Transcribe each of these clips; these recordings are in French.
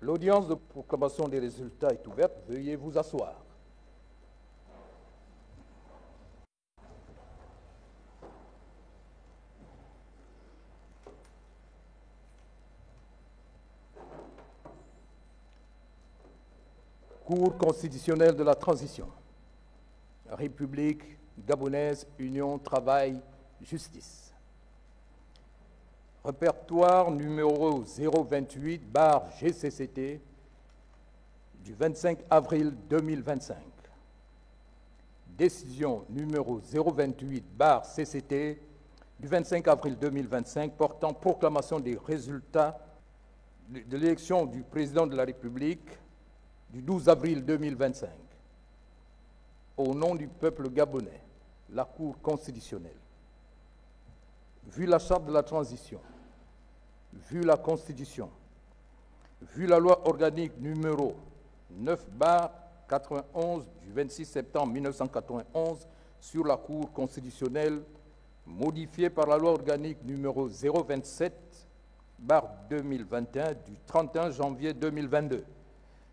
L'audience de proclamation des résultats est ouverte. Veuillez vous asseoir. Cour constitutionnelle de la transition. République gabonaise, Union, Travail, Justice. Répertoire numéro 028/GCCT du 25 avril 2025. Décision numéro 028/CCT du 25 avril 2025 portant proclamation des résultats de l'élection du président de la République du 12 avril 2025. Au nom du peuple gabonais, la Cour constitutionnelle, vu la charte de la transition, vu la Constitution, vu la loi organique numéro 9/91 du 26 septembre 1991 sur la Cour constitutionnelle, modifiée par la loi organique numéro 027/2021 du 31 janvier 2022,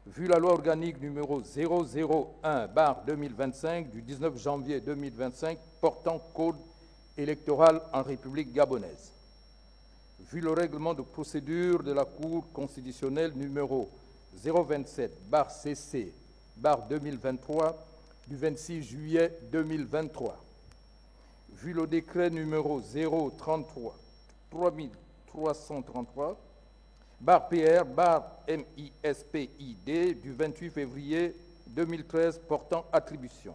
vu la loi organique numéro 001/2025 du 19 janvier 2025 portant code électoral en République gabonaise, vu le règlement de procédure de la Cour constitutionnelle numéro 027/CC/2023 du 26 juillet 2023, vu le décret numéro 033/PR/MISPID du 28 février 2013 portant attribution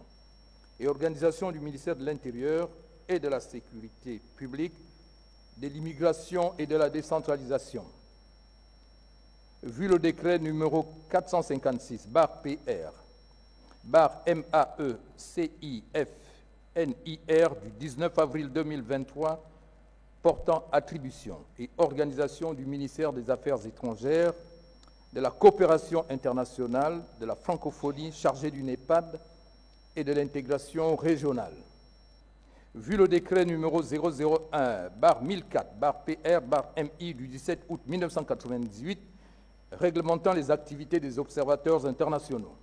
et organisation du ministère de l'Intérieur et de la Sécurité publique, de l'immigration et de la décentralisation, vu le décret numéro 456/PR/MAECIFNIR du 19 avril 2023 portant attribution et organisation du ministère des Affaires étrangères, de la coopération internationale, de la francophonie chargée du NEPAD et de l'intégration régionale, vu le décret numéro 001/1004/PR/MI du 17 août 1998 réglementant les activités des observateurs internationaux,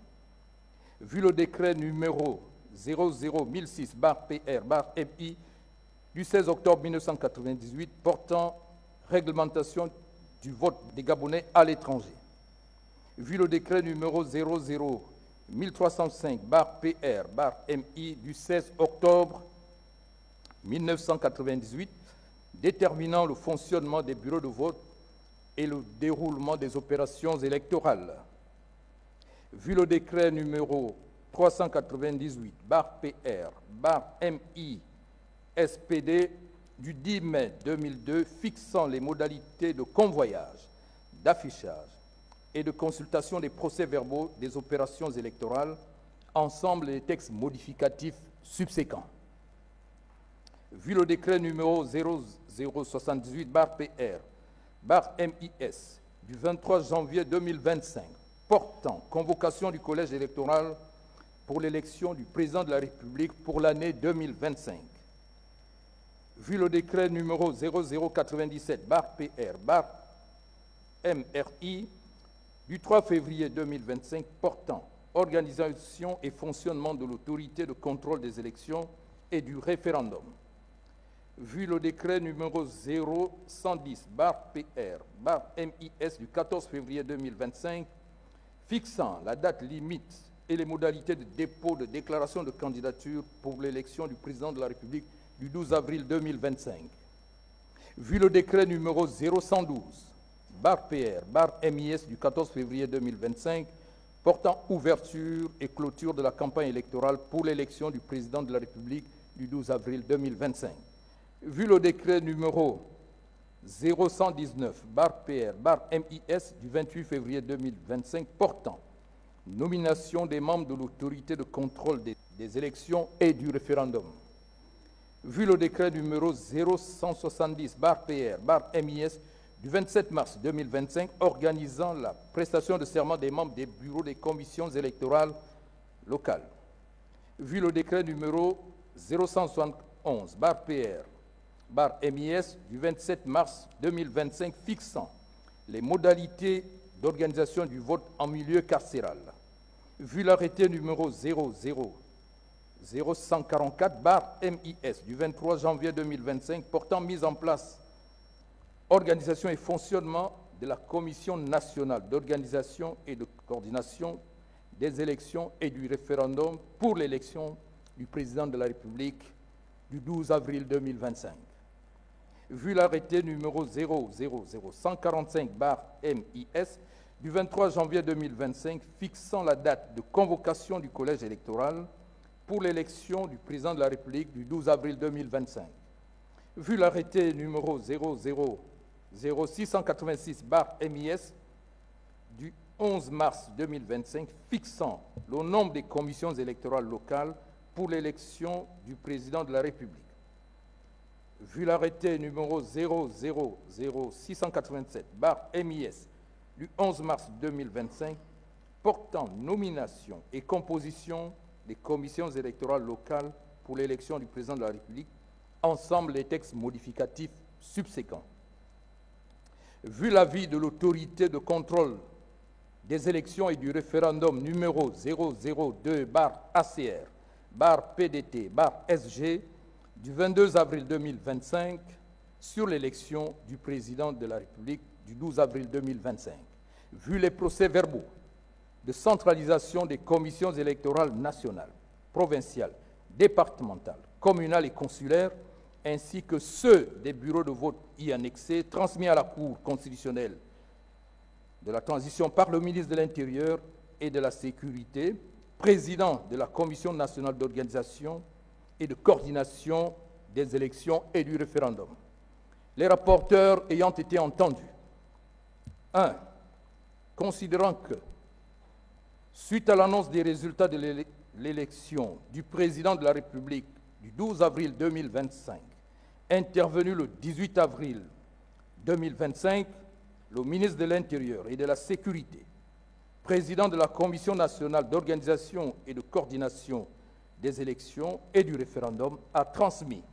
vu le décret numéro 00106/PR/MI du 16 octobre 1998 portant réglementation du vote des Gabonais à l'étranger, vu le décret numéro 0011305/PR/MI du 16 octobre 1998 déterminant le fonctionnement des bureaux de vote et le déroulement des opérations électorales, vu le décret numéro 398/PR/MI-SPD du 10 mai 2002 fixant les modalités de convoyage, d'affichage et de consultation des procès-verbaux des opérations électorales, ensemble des textes modificatifs subséquents, vu le décret numéro 0078/PR/MIS du 23 janvier 2025 portant convocation du collège électoral pour l'élection du président de la République pour l'année 2025, vu le décret numéro 0097/PR/MRI du 3 février 2025 portant organisation et fonctionnement de l'autorité de contrôle des élections et du référendum, vu le décret numéro 0110/PR/MIS du 14 février 2025 fixant la date limite et les modalités de dépôt de déclaration de candidature pour l'élection du président de la République du 12 avril 2025, vu le décret numéro 0112/PR/MIS du 14 février 2025 portant ouverture et clôture de la campagne électorale pour l'élection du président de la République du 12 avril 2025, vu le décret numéro 0119/PR/MIS du 28 février 2025 portant nomination des membres de l'autorité de contrôle des élections et du référendum, vu le décret numéro 0170/PR/MIS du 27 mars 2025 organisant la prestation de serment des membres des bureaux des commissions électorales locales, vu le décret numéro 0171/PR/MIS du 27 mars 2025 fixant les modalités d'organisation du vote en milieu carcéral, vu l'arrêté numéro 0000144/MIS du 23 janvier 2025 portant mise en place, organisation et fonctionnement de la Commission nationale d'organisation et de coordination des élections et du référendum pour l'élection du président de la République du 12 avril 2025. Vu l'arrêté numéro 0000145/MIS du 23 janvier 2025 fixant la date de convocation du collège électoral pour l'élection du président de la République du 12 avril 2025. Vu l'arrêté numéro 0000686/MIS du 11 mars 2025 fixant le nombre des commissions électorales locales pour l'élection du président de la République. Vu l'arrêté numéro 0000687/MIS du 11 mars 2025 portant nomination et composition des commissions électorales locales pour l'élection du président de la République, ensemble les textes modificatifs subséquents. Vu l'avis de l'autorité de contrôle des élections et du référendum numéro 002/ACR/PDT/SG du 22 avril 2025 sur l'élection du président de la République du 12 avril 2025, vu les procès-verbaux de centralisation des commissions électorales nationales, provinciales, départementales, communales et consulaires, ainsi que ceux des bureaux de vote y annexés, transmis à la Cour constitutionnelle de la transition par le ministre de l'Intérieur et de la Sécurité, président de la Commission nationale d'organisation et de coordination des élections et du référendum. Les rapporteurs ayant été entendus. 1. Considérant que, suite à l'annonce des résultats de l'élection du président de la République du 12 avril 2025, intervenue le 18 avril 2025, le ministre de l'Intérieur et de la Sécurité, président de la Commission nationale d'organisation et de coordination des élections et du référendum, a transmis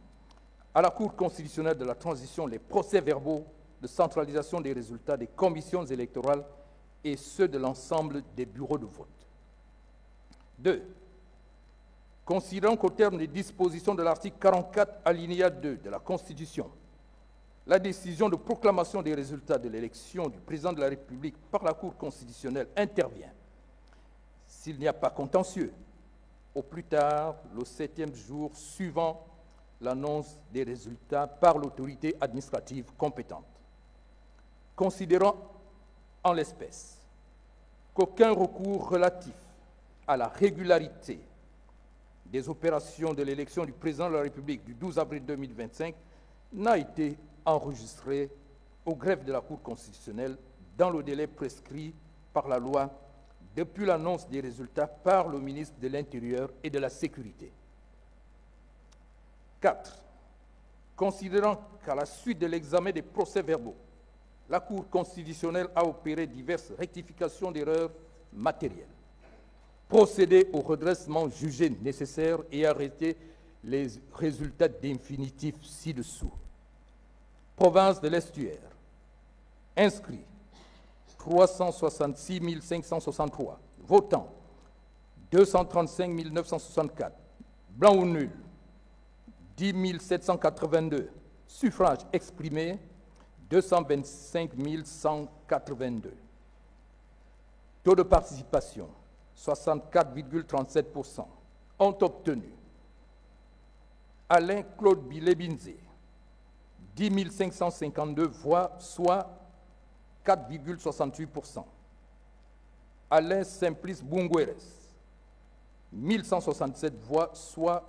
à la Cour constitutionnelle de la transition les procès-verbaux de centralisation des résultats des commissions électorales et ceux de l'ensemble des bureaux de vote. 2. Considérant qu'au terme des dispositions de l'article 44, alinéa 2 de la Constitution, la décision de proclamation des résultats de l'élection du président de la République par la Cour constitutionnelle intervient, s'il n'y a pas contentieux, au plus tard le 7e jour suivant l'annonce des résultats par l'autorité administrative compétente. Considérant en l'espèce qu'aucun recours relatif à la régularité des opérations de l'élection du président de la République du 12 avril 2025 n'a été enregistré au greffe de la Cour constitutionnelle dans le délai prescrit par la loi depuis l'annonce des résultats par le ministre de l'Intérieur et de la Sécurité. 4. Considérant qu'à la suite de l'examen des procès-verbaux, la Cour constitutionnelle a opéré diverses rectifications d'erreurs matérielles, procédé au redressement jugé nécessaire et arrêté les résultats définitifs ci-dessous. Province de l'Estuaire, inscrits 366 563, votants 235 964, blancs ou nuls 10 782, suffrages exprimés 225 182. Taux de participation 64,37%. Ont obtenu Alain Claude Bilebinze 10 552 voix, soit 4,68%. Alain Simplice Bungueres 1167 voix, soit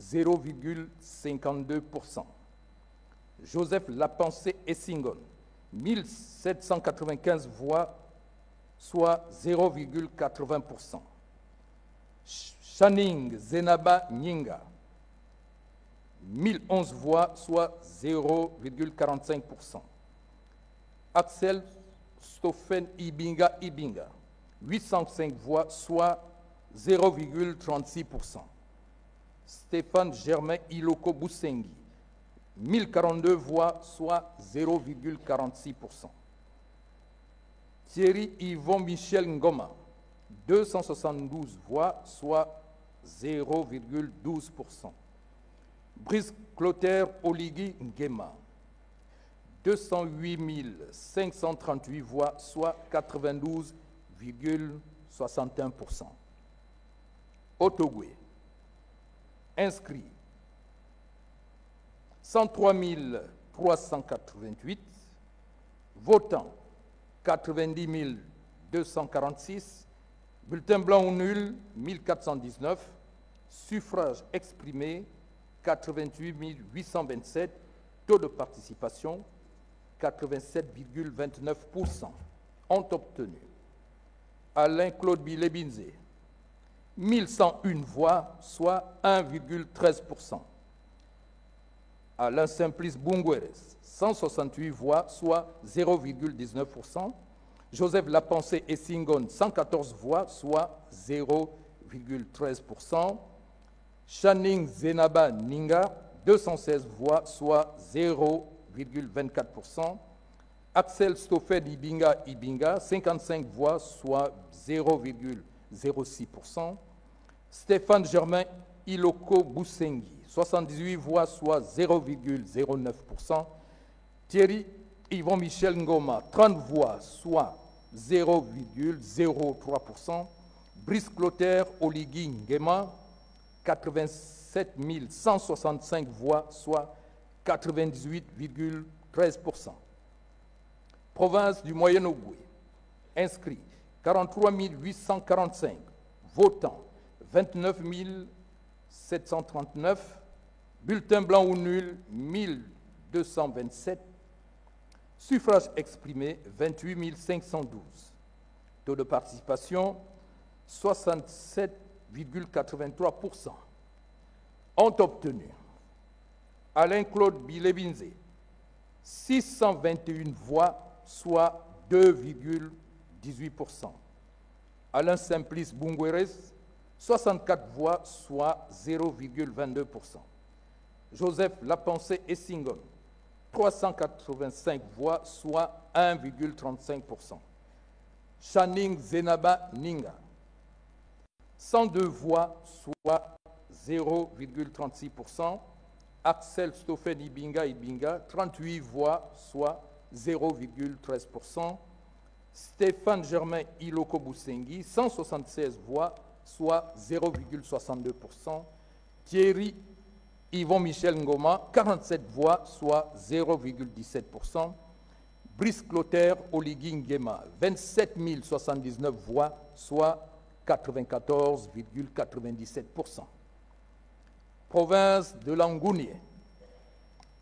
0,52%. Joseph Lapensé Essingon 1795 voix, soit 0,80%. Channing Zenaba Nyinga 1011 voix, soit 0,45%. Axel Stophen Ibinga 805 voix, soit 0,36%. Stéphane Germain Iloko Boussengi 1042 voix, soit 0,46%. Thierry Yvon Michel Ngoma, 272 voix, soit 0,12%. Brice Clotaire Oligui Nguema, 208 538 voix, soit 92,61%. Ottogwe, inscrit 103 388, votants 90 246, bulletins blancs ou nuls 1419, suffrages exprimés 88 827, taux de participation 87,29%. Ont obtenu Alain-Claude Bilebinze, 1101 voix, soit 1,13%. Alain Simplice Bungueres, 168 voix, soit 0,19%. Joseph Lapensée Essingon, 114 voix, soit 0,13%. Channing Zenaba Ninga, 216 voix, soit 0,24%. Axel Stoffel Ibinga, 55 voix, soit 0,06%. Stéphane Germain Iloko Boussengi, 78 voix, soit 0,09%. Thierry Yvon Michel Ngoma, 30 voix, soit 0,03%. Brice Clotaire Oligui Nguema, 87 165 voix, soit 98,13%. Province du Moyen-Ogooué, inscrits 43 845, votants 29 739, bulletins blancs ou nuls 1227, suffrages exprimés 28 512, taux de participation 67,83%. Ont obtenu Alain-Claude Bilebinze, 621 voix, soit 2,18%. Alain Simplice Bungueres, 64 voix, soit 0,22%. Joseph Lapensée Essingon, 385 voix, soit 1,35%. Channing Zenaba Ninga, 102 voix, soit 0,36%. Axel Stoffen Ibinga, 38 voix, soit 0,13%. Stéphane Germain Iloko Boussengi, 176 voix, soit 0,62%. Thierry Yvon Michel Ngoma, 47 voix, soit 0,17%. Brice Clotaire Oligui Nguema, 27 079 voix, soit 94,97%. Province de Langounié,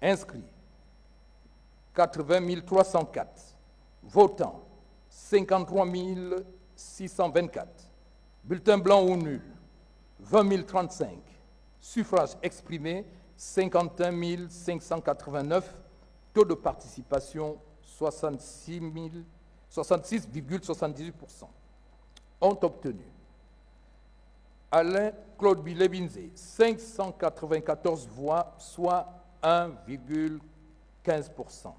inscrits 80 304, votants 53 624, bulletins blancs ou nuls 20 035, suffrages exprimés 51 589, taux de participation 66,78%. Ont obtenu Alain-Claude Bilebinze, 594 voix, soit 1,15%.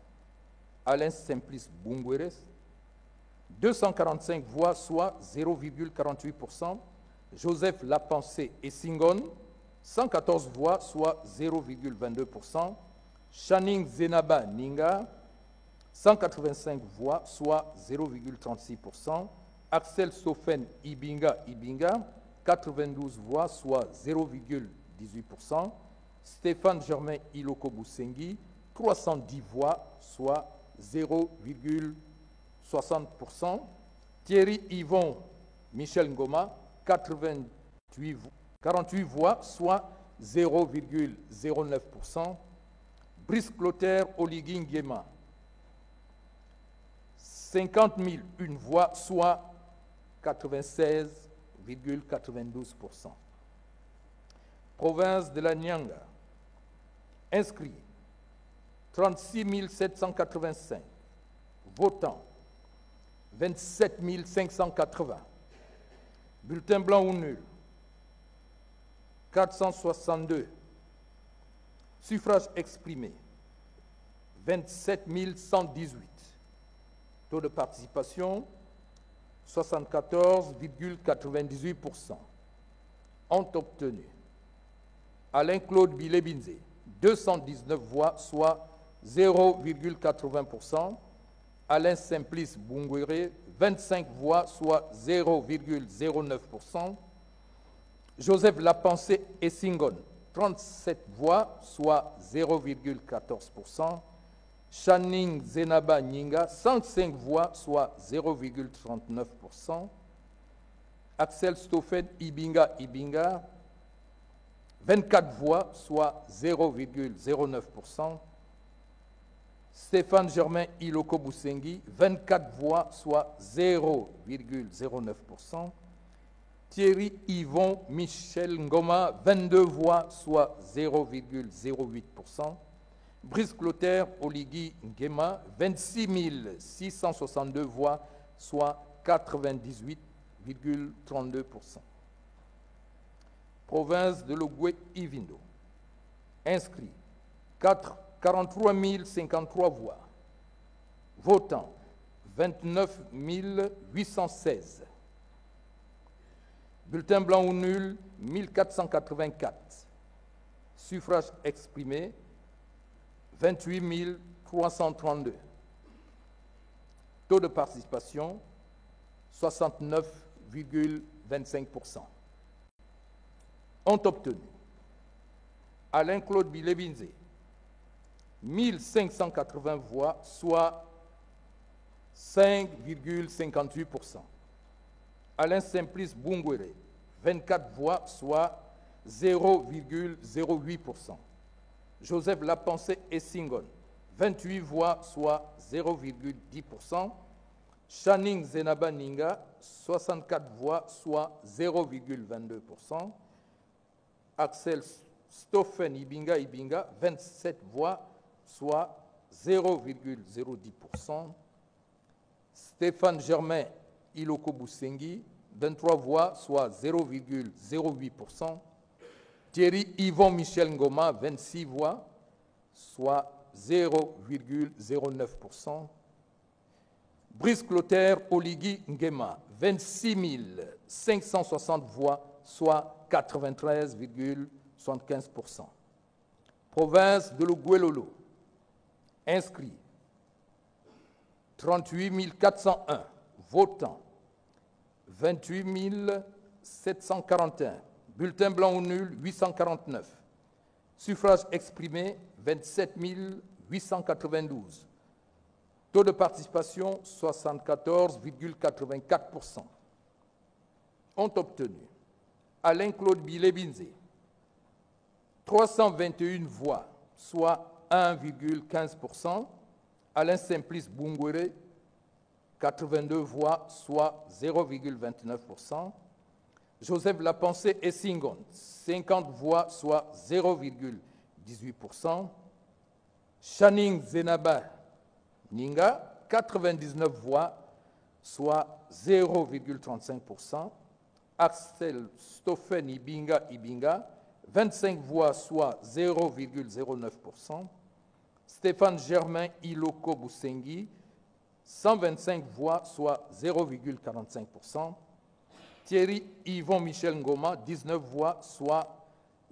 Alain Simplice Bungueres, 245 voix, soit 0,48%. Joseph Lapensée Essingon, 114 voix, soit 0,22%. Channing Zenaba Ninga, 185 voix, soit 0,36%. Axel Stoffen Ibinga, 92 voix, soit 0,18%. Stéphane Germain Iloko Boussengi, 310 voix, soit 0,60%. Thierry Yvon Michel Ngoma, 48 voix, soit 0,09%. Brice Clotaire Oligui Nguema, 50 001 voix, soit 96,92%. Province de la Nyanga, inscrits 36 785, votants 27 580, bulletins blancs ou nuls 462, suffrages exprimés 27 118, Taux de participation, 74,98%. Ont obtenu Alain-Claude Bilé-Binzé, 219 voix, soit 0,80%. Alain Simplice Bungwere, 25 voix, soit 0,09%. Joseph Lapensé Essingon, 37 voix, soit 0,14%. Channing Zenaba Nyinga, 105 voix, soit 0,39%. Axel Stoffen Ibinga, 24 voix, soit 0,09%. Stéphane Germain Iloko Boussengi, 24 voix, soit 0,09%. Thierry Yvon Michel Ngoma, 22 voix, soit 0,08%. Brice Clotaire Oligui Nguema, 26 662 voix, soit 98,32%. Province de Logoué-Ivindo. Inscrits 43 053 voix. Votants 29 816. Bulletin blanc ou nul 1484. Suffrages exprimés 28 332. Taux de participation 69,25%. Ont obtenu Alain-Claude Bilé-Binzé, 1580 voix, soit 5,58%. Alain Simplice Bungwere, 24 voix, soit 0,08%. Joseph Lapensé Essingon, 28 voix, soit 0,10%. Channing Zenaba Ninga, 64 voix, soit 0,22%. Axel Stoffen Ibinga, 27 voix, soit 0,010%. Stéphane Germain Iloko Boussengi, 23 voix, soit 0,08%. Thierry Yvon Michel Ngoma, 26 voix, soit 0,09%. Brice Clotaire Oligui Nguema, 26 560 voix, soit 93,75%. Province de Logoué-Lolo. Inscrits 38 401. Votants 28 741. Bulletin blanc ou nul 849. Suffrages exprimés 27 892. Taux de participation 74,84%. Ont obtenu Alain-Claude Bilé-Binzé, 321 voix, soit 1,15%. Alain Simplice Bungwere, 82 voix, soit 0,29%. Joseph Lapensé Essingon, 50 voix, soit 0,18%. Channing Zenaba Ninga, 99 voix, soit 0,35%. Axel Stoffen Ibinga, 25 voix, soit 0,09%. Stéphane Germain Iloko Boussengi, 125 voix, soit 0,45%. Thierry Yvon Michel Ngoma, 19 voix, soit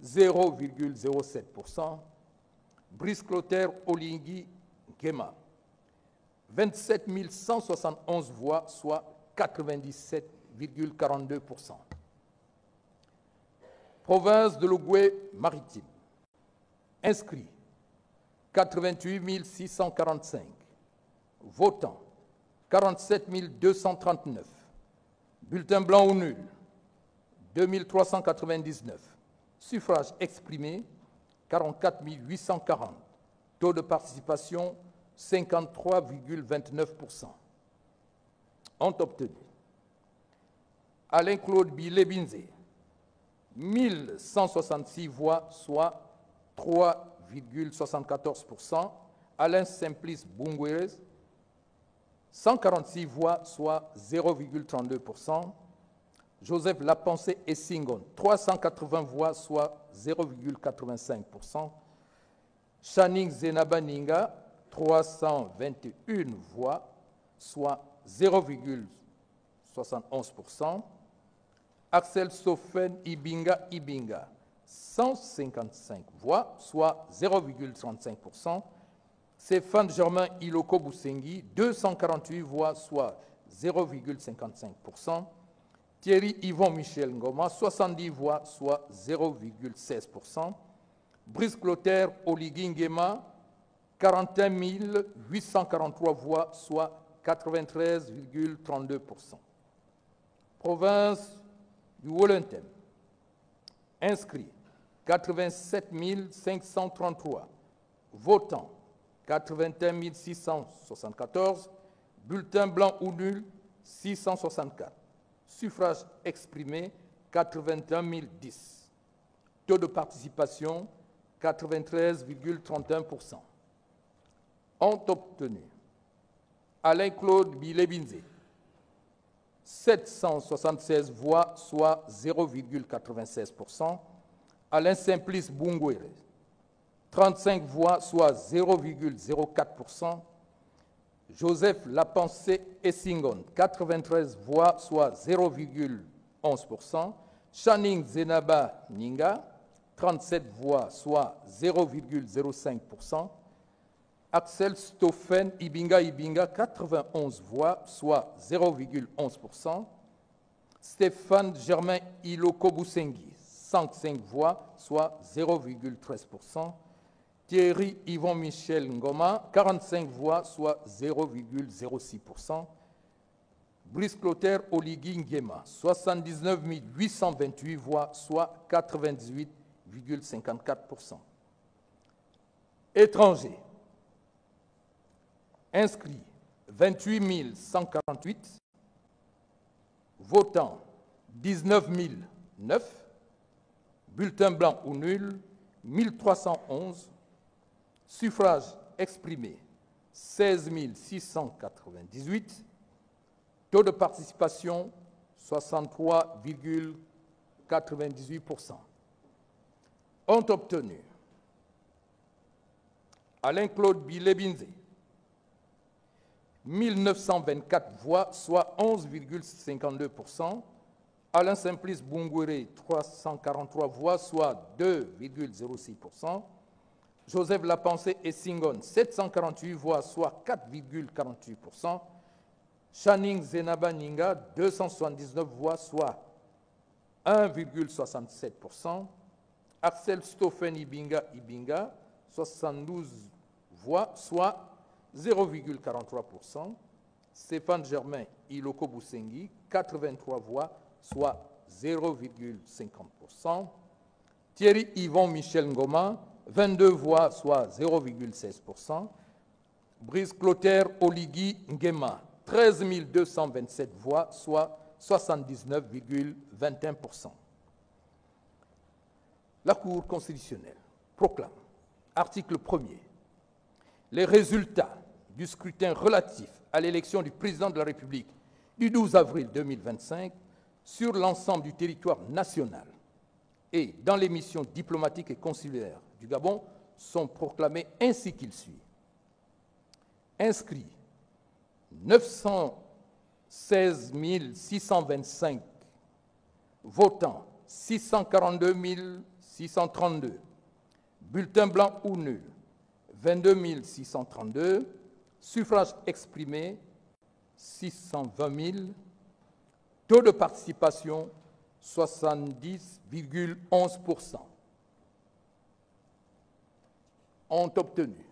0,07%. Brice Clotaire Oligui Nguema, 27 171 voix, soit 97,42%. Province de Logoué-Maritime. Inscrits 88 645. Votants 47 239. Bulletin blanc ou nul 2399. Suffrages exprimés 44 840. Taux de participation 53,29%. Ont obtenu Alain-Claude Bilé-Binzé, 1166 voix, soit 3,74%. Alain Simplice Bungwere, 146 voix, soit 0,32%. Joseph Lapensé Essingon, 380 voix, soit 0,85%. Channing Zenaba Ninga, 321 voix, soit 0,71%. Axel Sofen Ibinga Ibinga, 155 voix, soit 0,35%. Stéphane Germain Iloko Boussengi, 248 voix, soit 0,55%. Thierry Yvon Michel Ngoma, 70 voix, soit 0,16%. Brice Clotaire Oligui Nguema, 41 843 voix, soit 93,32%. Province du Wolontem. Inscrits 87 533. Votants 81 674. Bulletins blancs ou nuls 664. Suffrages exprimés 81 010. Taux de participation 93,31%. Ont obtenu Alain-Claude Bilebinze, 776 voix, soit 0,96%. Alain Simplice Bungwere, 35 voix, soit 0,04%. Joseph Lapensé Essingon, 93 voix, soit 0,11%. Channing Zenaba Ninga, 37 voix, soit 0,05%. Axel Stoffen Ibinga Ibinga, 91 voix, soit 0,11%. Stéphane Germain Iloko Boussengi, 105 voix, soit 0,13%. Thierry Yvon Michel Ngoma, 45 voix, soit 0,06%. Brice Clotaire Oligui Nguema, 79 828 voix, soit 98,54%. Étrangers. Inscrits 28 148, votants 19 009, bulletins blancs ou nuls 1311, suffrages exprimés 16 698, taux de participation 63,98%. Ont obtenu Alain-Claude Bilebinze, 1924 voix, soit 11,52%. Alain Simplice Bungwere, 343 voix, soit 2,06%. Joseph Lapensé Essingon, 748 voix, soit 4,48%. Channing Zenaba Ninga, 279 voix, soit 1,67%. Axel Stoffen Ibinga Ibinga, 72 voix, soit 0,43%. Stéphane Germain Iloko Boussengi, 83 voix, soit 0,50%. Thierry Yvon Michel Ngoma, 22 voix, soit 0,16%. Brice Clotaire Oligui Nguema, 13 227 voix, soit 79,21%. La Cour constitutionnelle proclame, article 1er, les résultats du scrutin relatif à l'élection du président de la République du 12 avril 2025 sur l'ensemble du territoire national et dans les missions diplomatiques et consulaires du Gabon sont proclamés ainsi qu'il suit. Inscrits 916 625, votants 642 632, bulletins blancs ou nuls 22 632, suffrages exprimés 620 000, taux de participation 70,11%. Ont obtenu,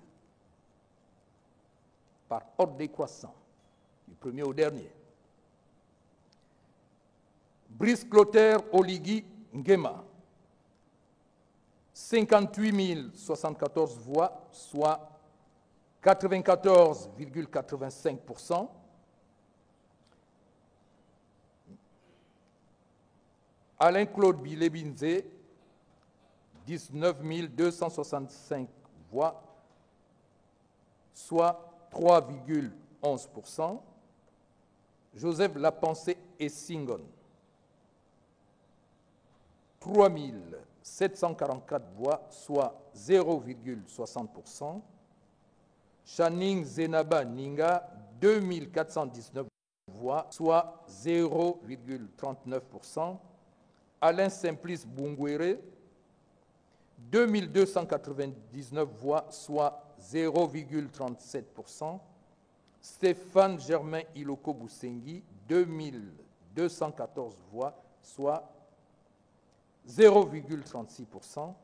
par ordre décroissant, du premier au dernier, Brice Clotaire Oligui Nguema, 58 074 voix, soit 94,85%. Alain-Claude Bilebinze, 19 265 voix, soit 3,11%. Joseph Lapensé Essingon, 3 744 voix, soit 0,60%. Channing Zenaba Ninga, 2419 voix, soit 0,39%. Alain Simplice Bungwere, 2299 voix, soit 0,37%. Stéphane Germain Iloko Boussengi, 2214 voix, soit 0,36%.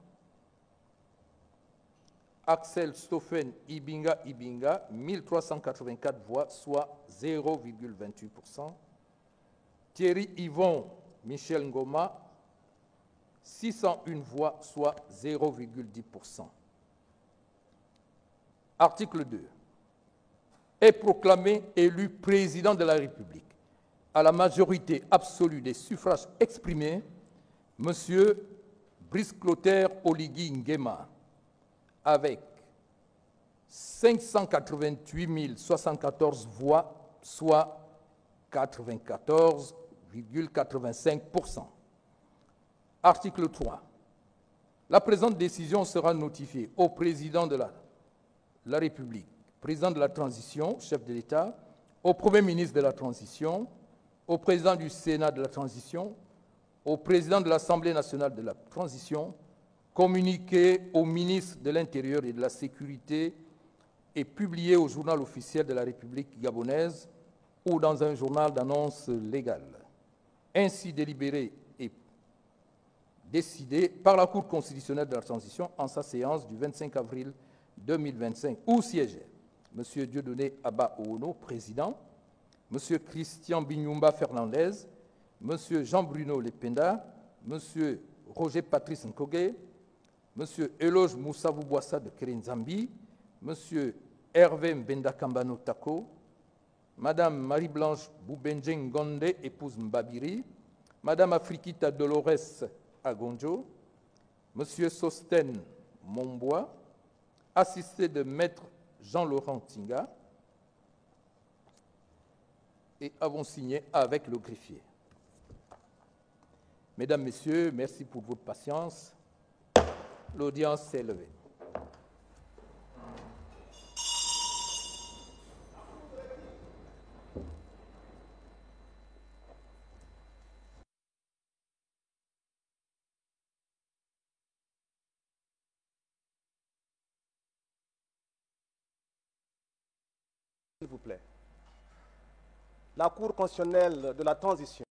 Axel Stoffen Ibinga, 1384 voix, soit 0,28%. Thierry Yvon Michel Ngoma, 601 voix, soit 0,10%. Article 2. Est proclamé élu président de la République à la majorité absolue des suffrages exprimés, M. Brice Clotaire Oligui Nguema, avec 588 074 voix, soit 94,85%. Article 3. La présente décision sera notifiée au président de la République, président de la transition, chef de l'État, au Premier ministre de la transition, au président du Sénat de la transition, au président de l'Assemblée nationale de la transition, communiqué au ministre de l'Intérieur et de la Sécurité et publié au journal officiel de la République gabonaise ou dans un journal d'annonce légale. Ainsi délibéré et décidé par la Cour constitutionnelle de la transition en sa séance du 25 avril 2025, où siégeaient M. Dieudonné Abba Oono, président, M. Christian Binyumba Fernandez, M. Jean-Bruno Lependa, M. Roger Patrice Nkoge, M. Eloge Moussavou Boissa de Kerenzambi, M. Hervé Mbenda Kambano Tako, Mme Marie-Blanche Boubenjeng Gonde, épouse Mbabiri, Mme Afrikita Dolores Agonjo, M. Sosten Mombois, assisté de Maître Jean-Laurent Tinga, et avons signé avec le greffier. Mesdames, Messieurs, merci pour votre patience. L'audience s'est levée. S'il vous plaît. La Cour constitutionnelle de la transition